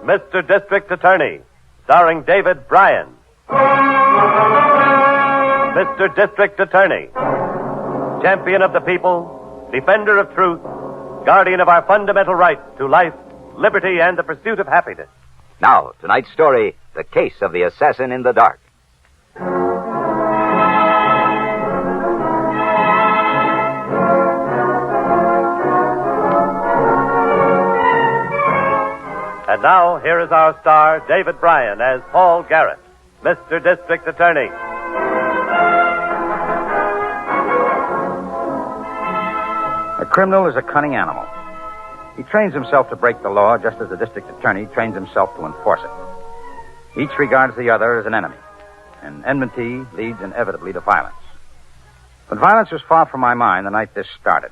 Mr. District Attorney, starring David Bryan. Mr. District Attorney, champion of the people, defender of truth, guardian of our fundamental rights to life, liberty, and the pursuit of happiness. Now, tonight's story, The Case of the Assassin in the Dark. And now, here is our star, David Bryan, as Paul Garrett, Mr. District Attorney. A criminal is a cunning animal. He trains himself to break the law just as the district attorney trains himself to enforce it. Each regards the other as an enemy, and enmity leads inevitably to violence. But violence was far from my mind the night this started.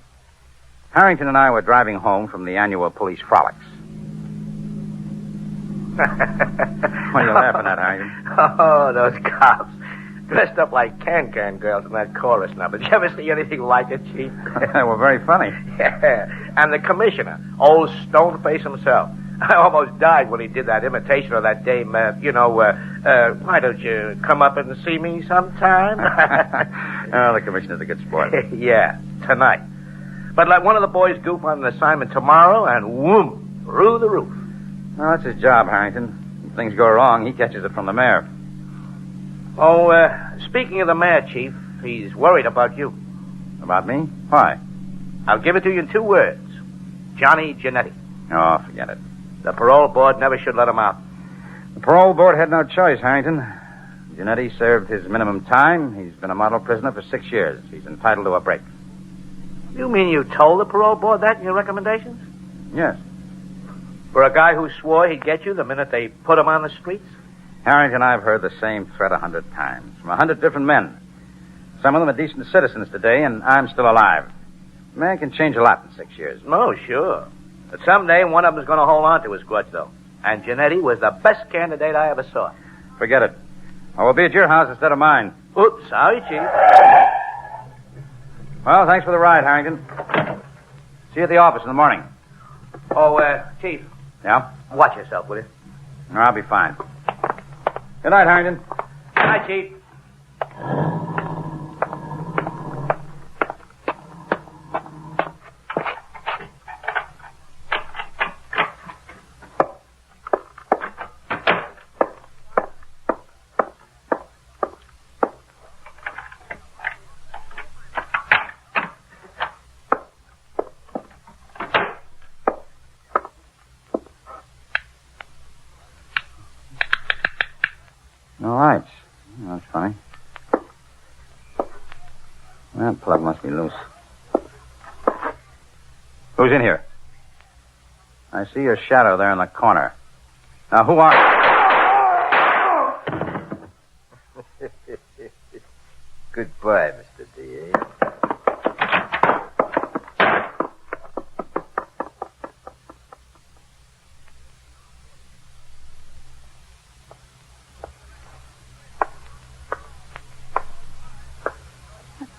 Harrington and I were driving home from the annual police frolics. What are you laughing at, Harrington? Oh, those cops. Dressed up like can-can girls in that chorus number. Did you ever see anything like it, Chief? They were very funny. Yeah. And the commissioner, old Stoneface himself. I almost died when he did that imitation of that dame, why don't you come up and see me sometime? Oh, the commissioner's a good sport. Yeah, tonight. But let one of the boys goof on an assignment tomorrow, and whoom, through the roof. Well, that's his job, Harrington. If things go wrong, he catches it from the mayor. Oh, speaking of the mayor, Chief, he's worried about you. About me? Why? I'll give it to you in 2 words. Johnny Giannetti. Oh, forget it. The parole board never should let him out. The parole board had no choice, Harrington. Giannetti served his minimum time. He's been a model prisoner for 6 years. He's entitled to a break. You mean you told the parole board that in your recommendations? Yes. For a guy who swore he'd get you the minute they put him on the streets? Harrington, I've heard the same threat 100 times from 100 different men. Some of them are decent citizens today, and I'm still alive. A man can change a lot in 6 years. Oh, sure. But someday one of them's going to hold on to his grudge, though. And Giannetti was the best candidate I ever saw. Forget it. I will be at your house instead of mine. Oops, sorry, Chief. Well, thanks for the ride, Harrington. See you at the office in the morning. Oh, Chief. Yeah? Watch yourself, will you? I'll be fine. Good night, Harrington. Good night, Chief. No lights. Oh, that's funny. That plug must be loose. Who's in here? I see your shadow there in the corner. Now, who are... Goodbye, Mr. D.A.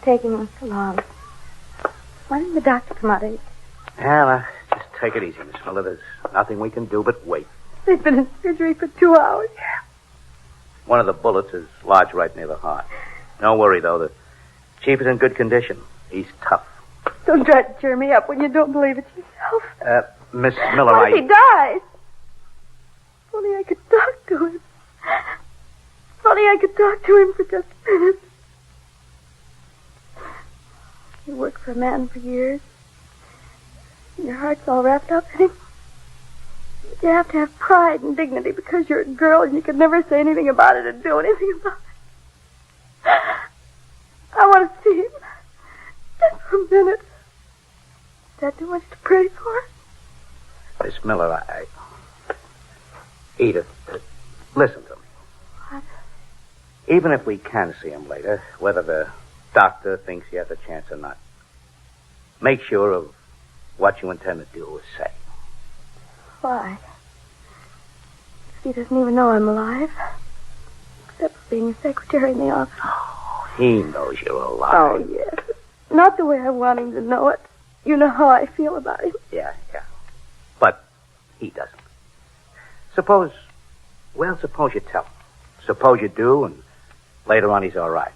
Taking so long. Why didn't the doctor come out? Anna, just take it easy, Miss Miller. There's nothing we can do but wait. They've been in surgery for 2 hours. One of the bullets is lodged right near the heart. Don't worry, though. The chief is in good condition. He's tough. Don't try to cheer me up when you don't believe it yourself. Miss Miller, What if he dies? If only I could talk to him. If only I could talk to him for just a minute. You worked for a man for years. Your heart's all wrapped up in him. You have to have pride and dignity because you're a girl and you could never say anything about it or do anything about it. I want to see him. Just for a minute. Is that too much to pray for? Miss Miller, Edith, listen to me. What? Even if we can see him later, whether the doctor thinks he has a chance or not, make sure of what you intend to do or say. Why? He doesn't even know I'm alive. Except for being a secretary in the office. Oh, he knows you're alive. Oh, yes. Not the way I want him to know it. You know how I feel about him. Yeah. But he doesn't. Suppose you tell him. Suppose you do, and later on he's all right.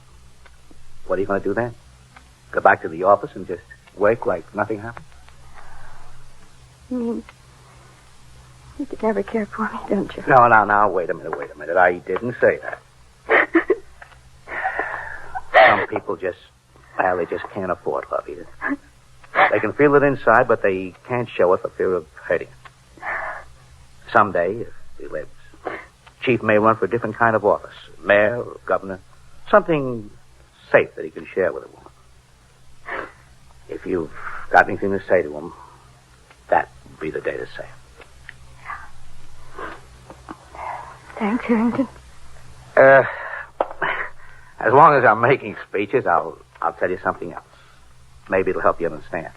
What are you going to do then? Go back to the office and just work like nothing happened? You mean you could never care for me, don't you? No, wait a minute. I didn't say that. Some people they just can't afford love, Edith. They can feel it inside, but they can't show it for fear of hurting it. Someday, if he lives, Chief may run for a different kind of office. Mayor or governor. Something safe that he can share with a woman. If you've got anything to say to him, that would be the day to say it. Thanks, Harrington. As long as I'm making speeches, I'll tell you something else. Maybe it'll help you understand.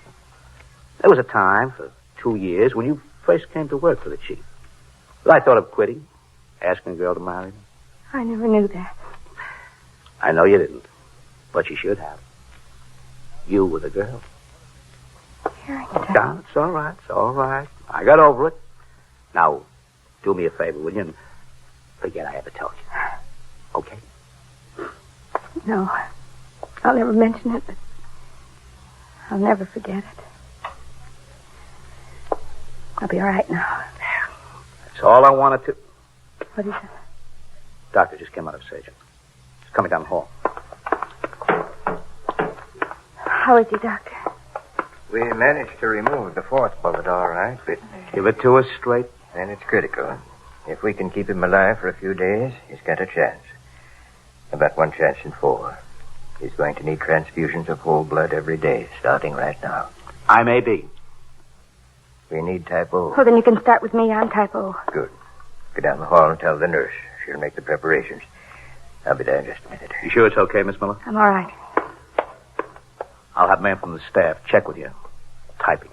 There was a time, for 2 years, when you first came to work for the chief. I thought of quitting, asking a girl to marry me. I never knew that. I know you didn't, but you should have. You were the girl. Harrington. No, it's all right. I got over it. Now, do me a favor, will you, and forget I ever told you. Okay? No, I'll never mention it, but I'll never forget it. I'll be all right now. That's all I wanted to... What is it? Doctor just came out of surgery. He's coming down the hall. How is he, Doctor? We managed to remove the fourth bullet all right, but... Give it to us straight. Then it's critical. If we can keep him alive for a few days, he's got a chance. About 1 chance in 4. He's going to need transfusions of whole blood every day, starting right now. I may be. We need type O. Oh, then you can start with me. I'm type O. Good. Go down the hall and tell the nurse. She'll make the preparations. I'll be there in just a minute. You sure it's okay, Miss Miller? I'm all right. I'll have a man from the staff check with you. Typing.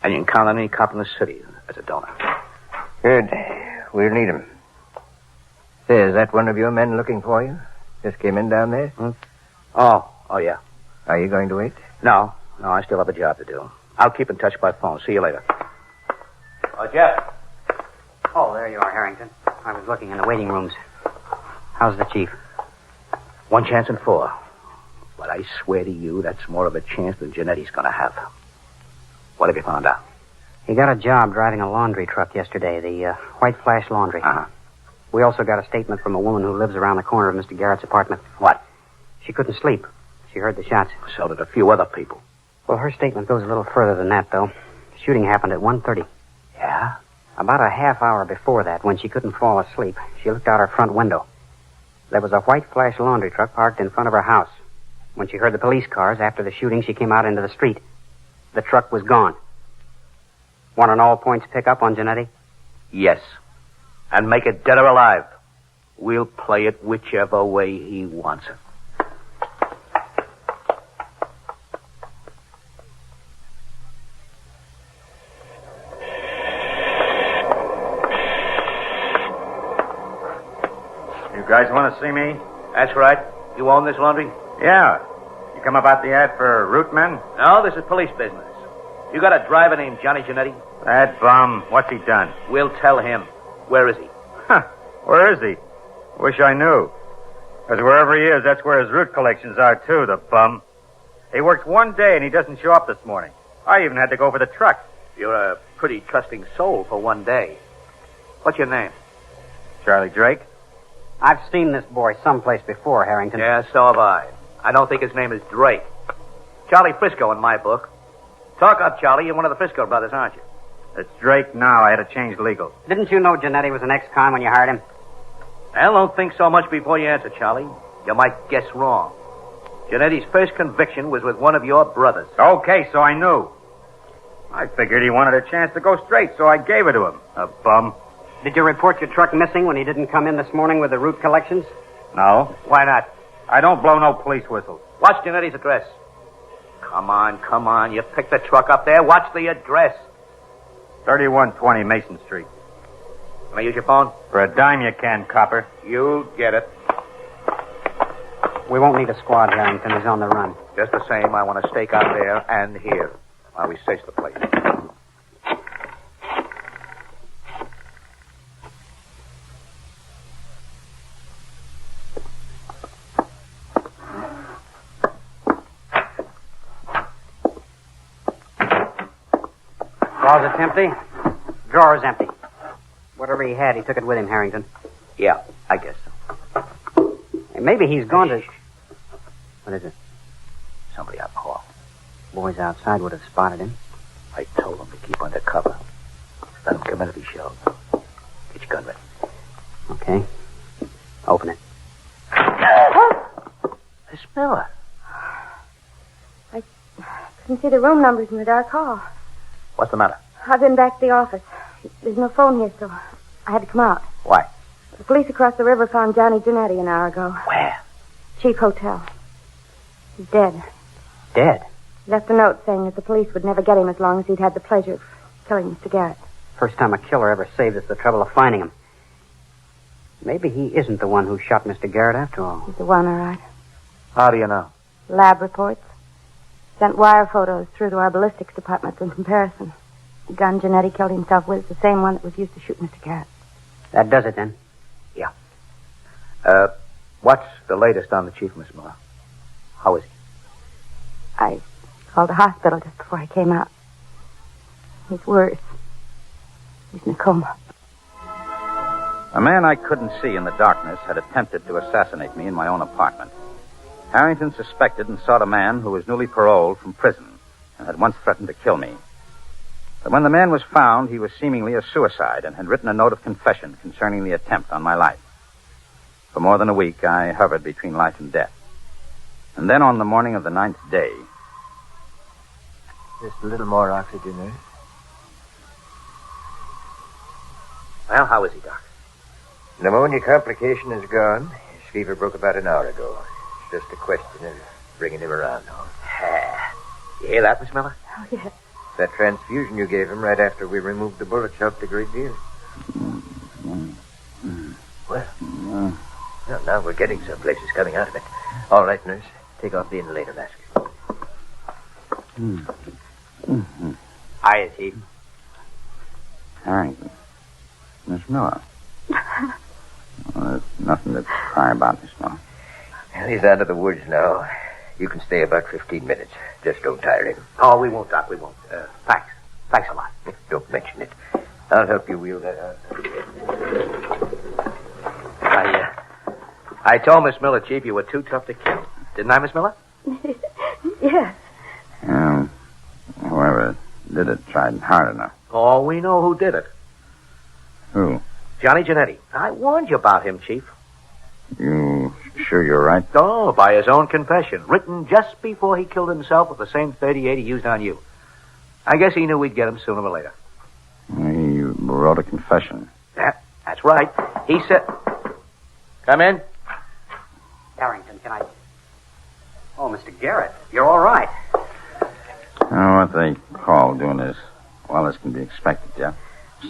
And you can count on any cop in the city as a donor. Good. We'll need him. Say, is that one of your men looking for you? Just came in down there? Oh, yeah. Are you going to wait? No, I still have a job to do. I'll keep in touch by phone. See you later. Oh, Jeff. Oh, there you are, Harrington. I was looking in the waiting rooms. How's the chief? 1 chance in 4. But I swear to you, that's more of a chance than Janetti's going to have. What have you found out? He got a job driving a laundry truck yesterday, the White Flash Laundry. Uh-huh. We also got a statement from a woman who lives around the corner of Mr. Garrett's apartment. What? She couldn't sleep. She heard the shots. So did a few other people. Well, her statement goes a little further than that, though. The shooting happened at 1:30. Yeah? About a half hour before that, when she couldn't fall asleep, she looked out her front window. There was a White Flash laundry truck parked in front of her house. When she heard the police cars after the shooting, she came out into the street. The truck was gone. Want an all-points pickup on Janetti? Yes. And make it dead or alive. We'll play it whichever way he wants it. You guys want to see me? That's right. You own this laundry? Yeah. You come about the ad for root men? No, this is police business. You got a driver named Johnny Janetti? That bum. What's he done? We'll tell him. Where is he? Huh. Where is he? Wish I knew. Because wherever he is, that's where his root collections are, too, the bum. He worked 1 day and he doesn't show up this morning. I even had to go for the truck. You're a pretty trusting soul for 1 day. What's your name? Charlie Drake? I've seen this boy someplace before, Harrington. Yeah, so have I. I don't think his name is Drake. Charlie Frisco in my book. Talk up, Charlie. You're one of the Frisco brothers, aren't you? It's Drake now. I had to change legal. Didn't you know Janetti was an ex-con when you hired him? Well, don't think so much before you answer, Charlie. You might guess wrong. Janetti's first conviction was with one of your brothers. Okay, so I knew. I figured he wanted a chance to go straight, so I gave it to him. A bum. Did you report your truck missing when he didn't come in this morning with the root collections? No. Why not? I don't blow no police whistles. Watch Janetti's address. Come on. You picked the truck up there. Watch the address. 3120 Mason Street. Can I use your phone? For a dime you can, copper. You get it. We won't need a squad, Harrington. He's on the run. Just the same, I want to stake out there and here while we search the place. Closet's empty. Drawer's empty. Whatever he had, he took it with him, Harrington. Yeah, I guess so. Hey, maybe he's gone to... What is it? Somebody out in the hall. Boys outside would have spotted him. I told him to keep under cover. Let him come in if he shows. Get your gun ready. Okay. Open it. Miss Miller. I couldn't see the room numbers in the dark hall. What's the matter? I've been back to the office. There's no phone here, so I had to come out. Why? The police across the river found Johnny Giannetti an hour ago. Where? Chief Hotel. He's dead. Dead? He left a note saying that the police would never get him as long as he'd had the pleasure of killing Mr. Garrett. First time a killer ever saved us the trouble of finding him. Maybe he isn't the one who shot Mr. Garrett after all. He's the one, all right. How do you know? Lab reports. Sent wire photos through to our ballistics department for comparison. The gun Giannetti killed himself with is the same one that was used to shoot Mr. Garrett. That does it, then. Yeah. What's the latest on the chief, Miss Miller? How is he? I called the hospital just before I came out. He's worse. He's in a coma. A man I couldn't see in the darkness had attempted to assassinate me in my own apartment. Harrington suspected and sought a man who was newly paroled from prison and had once threatened to kill me. But when the man was found, he was seemingly a suicide and had written a note of confession concerning the attempt on my life. For more than a week, I hovered between life and death. And then on the morning of the 9th day... Just a little more oxygen, nurse. Well, how is he, Doc? Pneumonia complication is gone. His fever broke about an hour ago. It's just a question of bringing him around now. You hear that, Miss Miller? Oh, yes. That transfusion you gave him right after we removed the bullets helped a great deal. Well, now we're getting some places coming out of it. All right, nurse. Take off the inhalator mask. Hiya, Chief. Harrington. Miss Miller. Well, there's nothing to cry about, Miss Miller. Well, he's out of the woods now. You can stay about 15 minutes. Just don't tire him. Oh, we won't, Doc. We won't. Thanks. Thanks a lot. Don't mention it. I'll help you wheel that out. I told Miss Miller, Chief, you were too tough to kill. Didn't I, Miss Miller? Yes. Whoever did it tried hard enough. Oh, we know who did it. Who? Johnny Giannetti. I warned you about him, Chief. You sure you're right? Oh, by his own confession, written just before he killed himself with the same .38 he used on you. I guess he knew we'd get him sooner or later. He wrote a confession. Yeah, that's right. He said... Come in. Harrington, can I... Oh, Mr. Garrett, you're all right. What they call doing as well as can be expected, Jeff.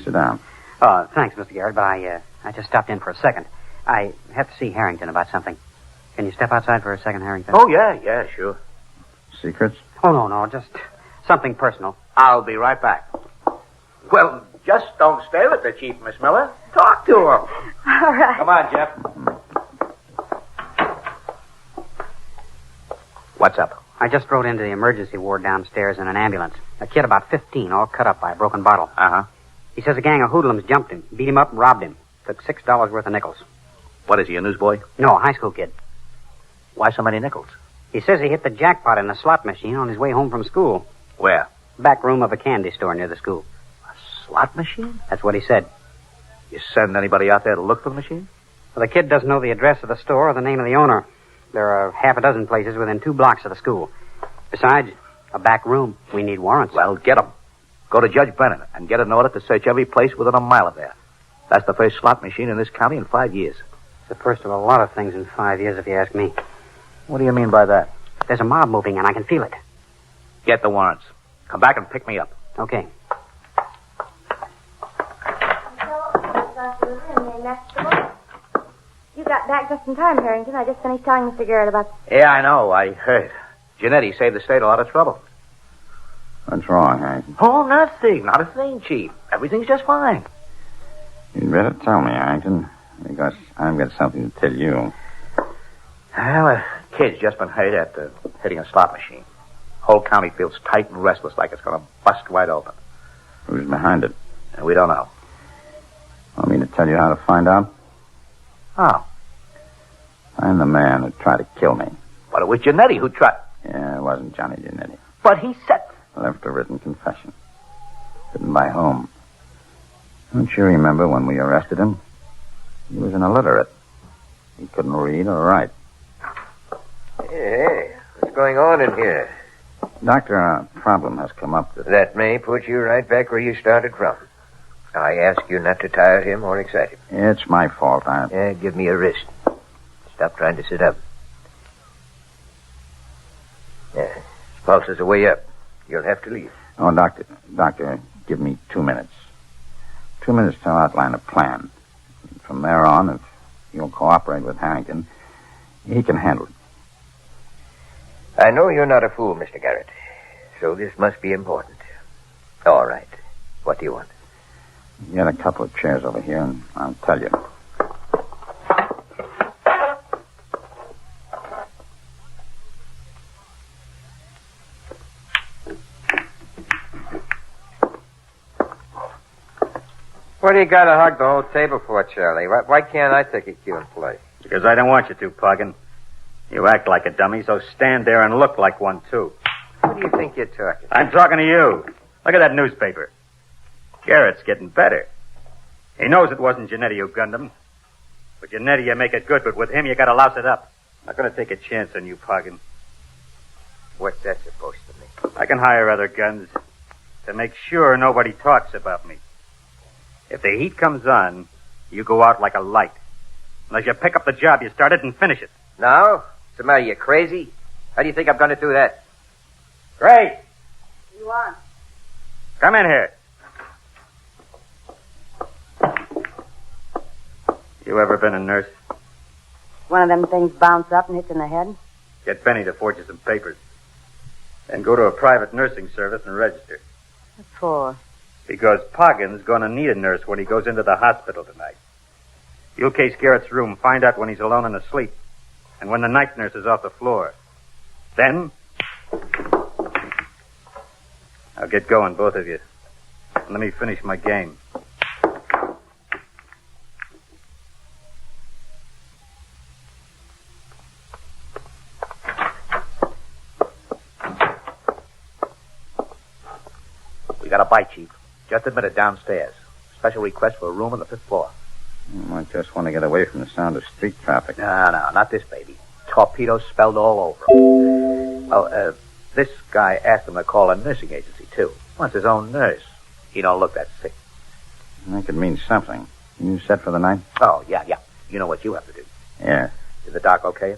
Sit down. Thanks, Mr. Garrett, but I just stopped in for a second. I have to see Harrington about something. Can you step outside for a second, Harrington? Oh, yeah, sure. Secrets? Oh, no, just something personal. I'll be right back. Well, just don't stare at the Chief, Miss Miller. Talk to him. All right. Come on, Jeff. What's up? I just rode into the emergency ward downstairs in an ambulance. A kid about 15, all cut up by a broken bottle. Uh-huh. He says a gang of hoodlums jumped him, beat him up, and robbed him. Took $6 worth of nickels. What is he, a newsboy? No, a high school kid. Why so many nickels? He says he hit the jackpot in a slot machine on his way home from school. Where? Back room of a candy store near the school. A slot machine? That's what he said. You send anybody out there to look for the machine? Well, the kid doesn't know the address of the store or the name of the owner. There are half a dozen places within 2 blocks of the school. Besides, a back room. We need warrants. Well, get them. Go to Judge Brennan and get an order to search every place within a mile of there. That's the first slot machine in this county in 5 years. It's the first of a lot of things in 5 years, if you ask me. What do you mean by that? There's a mob moving, and I can feel it. Get the warrants. Come back and pick me up. Okay. You got back just in time, Harrington. I just finished telling Mr. Garrett about... Yeah, I know. I heard. Giannetti saved the state a lot of trouble. What's wrong, Harrington? Oh, nothing. Not a thing, Chief. Everything's just fine. You'd better tell me, Harrington, because I've got something to tell you. Well, a kid's just been hurt after hitting a slot machine. Whole county feels tight and restless like it's going to bust right open. Who's behind it? We don't know. Want me to tell you how to find out? Oh. I'm the man who tried to kill me. But it was Giannetti who tried. Yeah, it wasn't Johnny Giannetti. But he said... Left a written confession. Written by whom? Don't you remember when we arrested him? He was an illiterate. He couldn't read or write. Hey, what's going on in here? Doctor, a problem has come up That may put you right back where you started from. I ask you not to tire him or excite him. It's my fault. Give me a wrist. Stop trying to sit up. His pulse is way up. You'll have to leave. Oh, Doctor, give me 2 minutes. 2 minutes to outline a plan. From there on, if you'll cooperate with Harrington, he can handle it. I know you're not a fool, Mr. Garrett. So this must be important. All right. What do you want? Get a couple of chairs over here, and I'll tell you. What do you got to hug the whole table for, Charlie? Why can't I take a cue and play? Because I don't want you to, Poggin. You act like a dummy, so stand there and look like one, too. Who do you think you're talking to? I'm talking to you. Look at that newspaper. Garrett's getting better. He knows it wasn't Giannetti who gunned him. With Giannetti, you make it good, but with him, you gotta louse it up. I'm not gonna take a chance on you, Poggin. What's that supposed to mean? I can hire other guns to make sure nobody talks about me. If the heat comes on, you go out like a light. Unless you pick up the job you started and finish it. No? What's the matter? You crazy? How do you think I'm going to do that? Great. You want? Come in here. You ever been a nurse? One of them things bounce up and hits in the head? Get Benny to forge you some papers. Then go to a private nursing service and register. What for? Because Poggin's going to need a nurse when he goes into the hospital tonight. You'll case Garrett's room, find out when he's alone and asleep, and when the night nurse is off the floor. Then, I'll get going, both of you. Let me finish my game. We got a bite, Chief. Just admitted downstairs. Special request for a room on the 5th floor. I just want to get away from the sound of street traffic. No, not this baby. Torpedoes spelled all over him. Well, this guy asked him to call a nursing agency, too. Wants his own nurse. He don't look that sick. That could mean something. You set for the night? Oh, yeah. You know what you have to do. Yeah. Did the doc okay?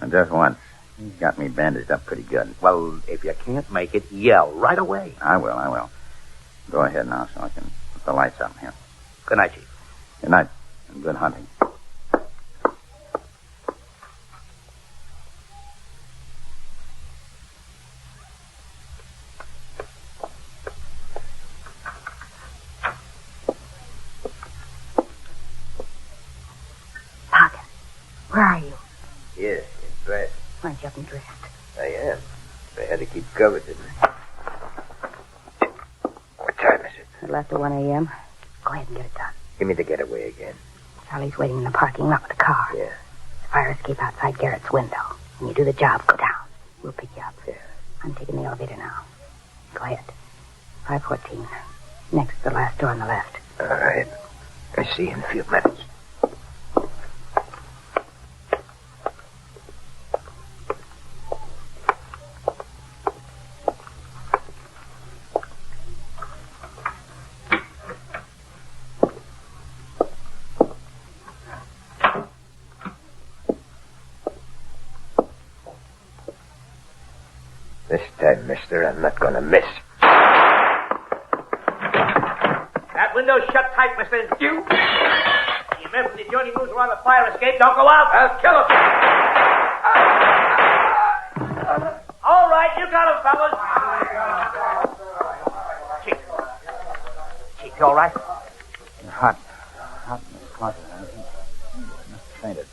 Just once. He's got me bandaged up pretty good. Well, if you can't make it, yell right away. I will. Go ahead now so I can put the lights up here. Good night, Chief. Good night, and good hunting. Poggin, where are you? Yes, it's dressed. Why aren't you up and dressed? I am. I had to keep covered, didn't I? What time is it? A little after 1 a.m. Go ahead and get it done. Give me the getaway again. Charlie's waiting in the parking lot with the car. Yeah. The fire escape outside Garrett's window. When you do the job, go down. We'll pick you up. Yeah. I'm taking the elevator now. Go ahead. 514. Next to the last door on the left. All right. I see you in a few minutes. This time, mister, I'm not going to miss. That window's shut tight, mister. You remember the journey moves around the fire escape. Don't go out. I'll kill him. All right, you got him, fellas. Chief, you all right? Hot in this closet. I fainted.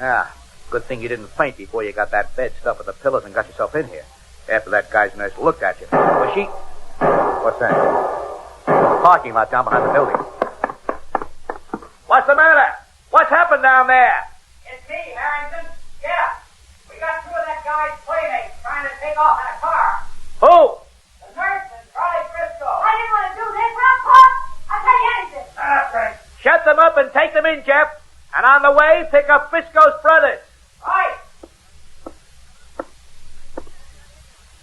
Yeah. Good thing you didn't faint before you got that bed stuffed with the pillows and got yourself in here. After that guy's nurse looked at you. Was she... What's that? the parking lot down behind the building. What's the matter? What's happened down there? It's me, Harrington. Yeah. We got two of that guy's playmates trying to take off in a car. Who? The nurse and Charlie Frisco. I didn't want to do this, but I'm caught. I'll tell you anything. Shut them up and take them in, Jeff. And on the way, pick up Frisco's brothers. Right.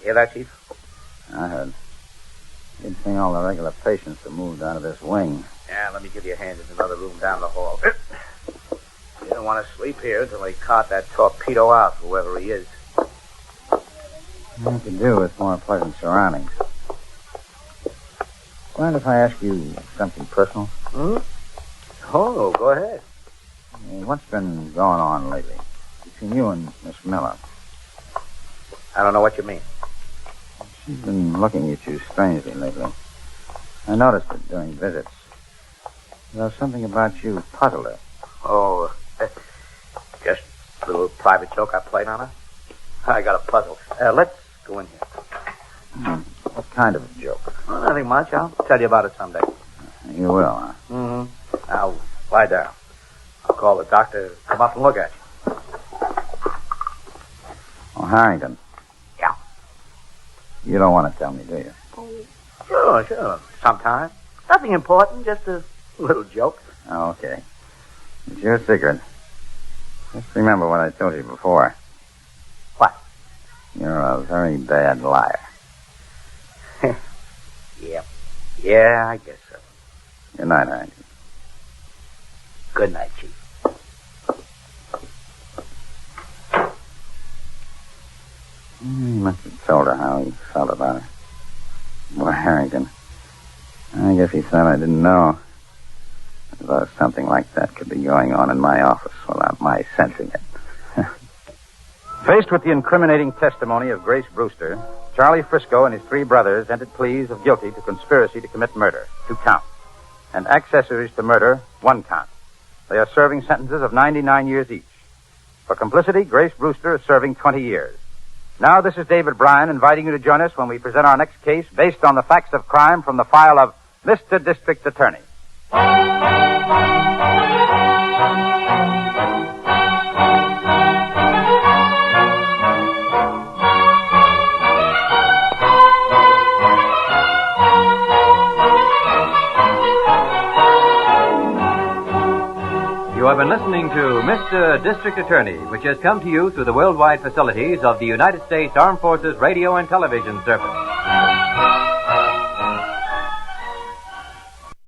Hear that, Chief? I heard. You'd think all the regular patients have moved out of this wing. Yeah, let me give you a hand in another room down the hall. You don't want to sleep here until they cart that torpedo out, whoever he is. I could do with more pleasant surroundings. Mind if I ask you something personal? Hmm? Oh, go ahead. What's been going on lately between you and Miss Miller? I don't know what you mean. She's been looking at you strangely lately. I noticed it during visits. There's something about you puzzled her. Oh, just a little private joke I played on her. I got a puzzle. Let's go in here. What kind of a joke? Well, nothing much. I'll tell you about it someday. You will, huh? Mm-hmm. Now, lie down. I'll call the doctor to come up and look at you. Oh, Harrington. Yeah. You don't want to tell me, do you? Sure. Sometime. Nothing important, just a little joke. Oh, okay. It's your secret. Just remember what I told you before. What? You're a very bad liar. Yeah, I guess so. Good night, Harrington. Good night, Chief. He must have told her how he felt about her. Boy, Harrington. I guess he thought I didn't know. I thought something like that could be going on in my office without my sensing it. Faced with the incriminating testimony of Grace Brewster, Charlie Frisco and his three brothers entered pleas of guilty to conspiracy to commit murder, 2 counts, and accessories to murder, 1 count. They are serving sentences of 99 years each. For complicity, Grace Brewster is serving 20 years. Now, this is David Bryan inviting you to join us when we present our next case based on the facts of crime from the file of Mr. District Attorney. You have been listening to Mr. District Attorney, which has come to you through the worldwide facilities of the United States Armed Forces Radio and Television Service.